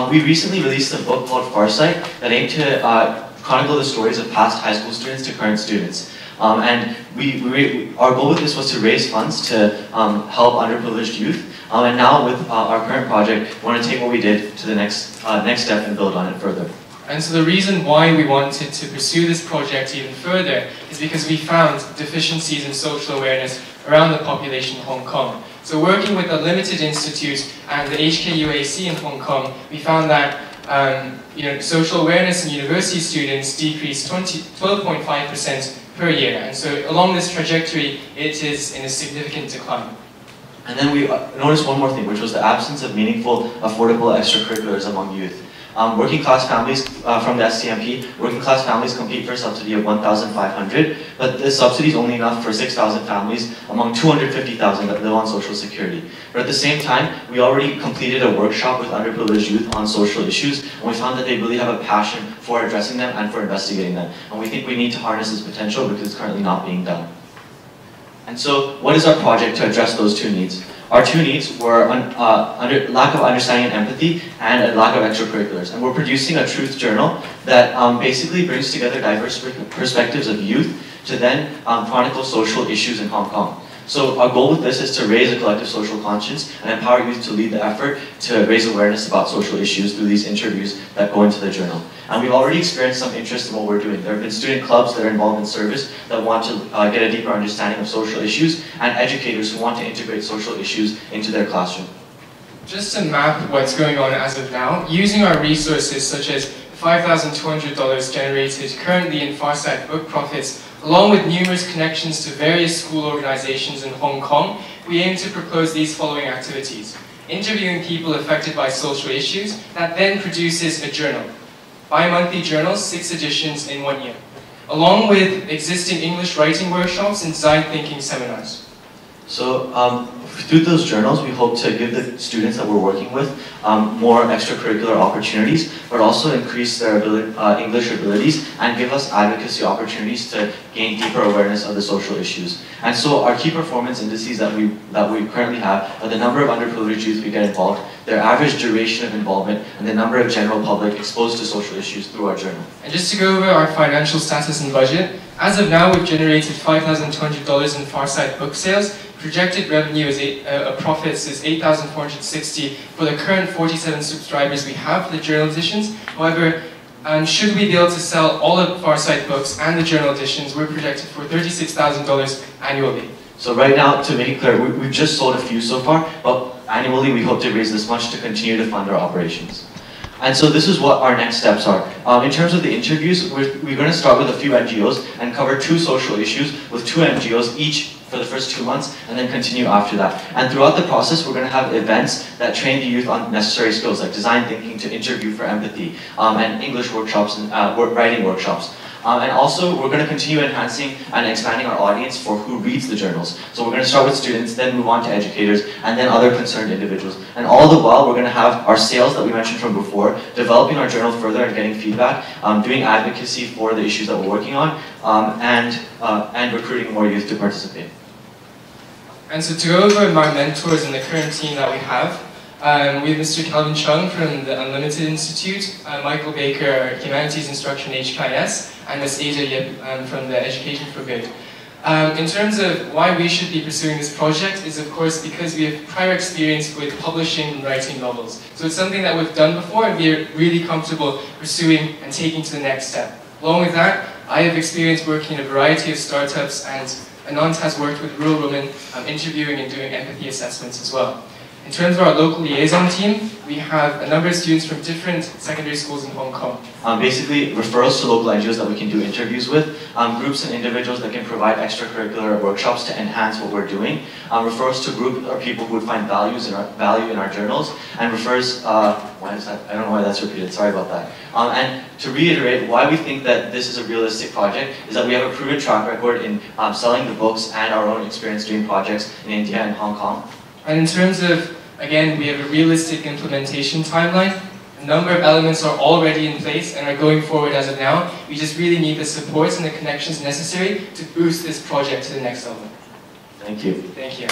we recently released a book called Farsight that aimed to chronicle the stories of past high school students to current students. And our goal with this was to raise funds to help underprivileged youth. And now with our current project, we want to take what we did to the next step and build on it further. And so the reason why we wanted to pursue this project even further is because we found deficiencies in social awareness around the population of Hong Kong. So working with the Limited Institute and the HKUAC in Hong Kong, we found that social awareness in university students decreased 12.5% per year. And so along this trajectory, it is in a significant decline. And then we noticed one more thing, which was the absence of meaningful, affordable extracurriculars among youth. Working class families from the SCMP, working class families compete for a subsidy of 1,500, but the subsidy is only enough for 6,000 families among 250,000 that live on Social Security. But at the same time, we already completed a workshop with underprivileged youth on social issues, and we found that they really have a passion for addressing them and for investigating them. And we think we need to harness this potential because it's currently not being done. And so, what is our project to address those two needs? Our two needs were lack of understanding and empathy and a lack of extracurriculars. And we're producing a truth journal that basically brings together diverse perspectives of youth to then chronicle social issues in Hong Kong. So our goal with this is to raise a collective social conscience and empower youth to lead the effort to raise awareness about social issues through these interviews that go into the journal. And we've already experienced some interest in what we're doing. There have been student clubs that are involved in service that want to get a deeper understanding of social issues, and educators who want to integrate social issues into their classroom. Just to map what's going on as of now, using our resources such as $5,200 generated currently in Farsight book profits, along with numerous connections to various school organizations in Hong Kong, we aim to propose these following activities. Interviewing people affected by social issues, that then produces a journal. Bi-monthly journals, 6 editions in 1 year. Along with existing English writing workshops and design thinking seminars. So through those journals, we hope to give the students that we're working with more extracurricular opportunities, but also increase their English abilities and give us advocacy opportunities to gain deeper awareness of the social issues. And so our key performance indices that we currently have are the number of underprivileged youth we get involved, their average duration of involvement, and the number of general public exposed to social issues through our journal. And just to go over our financial status and budget, as of now we've generated $5,200 in Farsight book sales. Projected revenue is profits is $8,460 for the current 47 subscribers we have for the journal editions. However, should we be able to sell all of Farsight books and the journal editions, we're projected for $36,000 annually. So right now, to make it clear, we've just sold a few so far, but annually we hope to raise this much to continue to fund our operations. And so this is what our next steps are. In terms of the interviews, we're going to start with a few NGOs and cover 2 social issues with 2 NGOs each for the first 2 months, and then continue after that. And throughout the process, we're going to have events that train the youth on necessary skills like design thinking to interview for empathy, and English workshops and writing workshops. And also, we're going to continue enhancing and expanding our audience for who reads the journals. So we're going to start with students, then move on to educators, and then other concerned individuals. And all the while, we're going to have our sales that we mentioned from before, developing our journal further and getting feedback, doing advocacy for the issues that we're working on, and recruiting more youth to participate. And so to go over my mentors and the current team that we have Mr. Calvin Chung from the Unlimited Institute, Michael Baker, Humanities Instruction HKS, and Ms. Ada Yip from the Education for Good. In terms of why we should be pursuing this project is, of course, because we have prior experience with publishing and writing novels. So it's something that we've done before and we're really comfortable pursuing and taking to the next step. Along with that, I have experience working in a variety of startups, and Anant has worked with rural women interviewing and doing empathy assessments as well. In terms of our local liaison team, we have a number of students from different secondary schools in Hong Kong. Basically, referrals to local NGOs that we can do interviews with, groups and individuals that can provide extracurricular workshops to enhance what we're doing, referrals to groups or people who would find value in our journals, and refers, why is that? I don't know why that's repeated, sorry about that. And to reiterate why we think that this is a realistic project is that we have a proven track record in selling the books and our own experience doing projects in India and Hong Kong. And in terms of, again, we have a realistic implementation timeline. A number of elements are already in place and are going forward as of now. We just really need the support and the connections necessary to boost this project to the next level. Thank you. Thank you.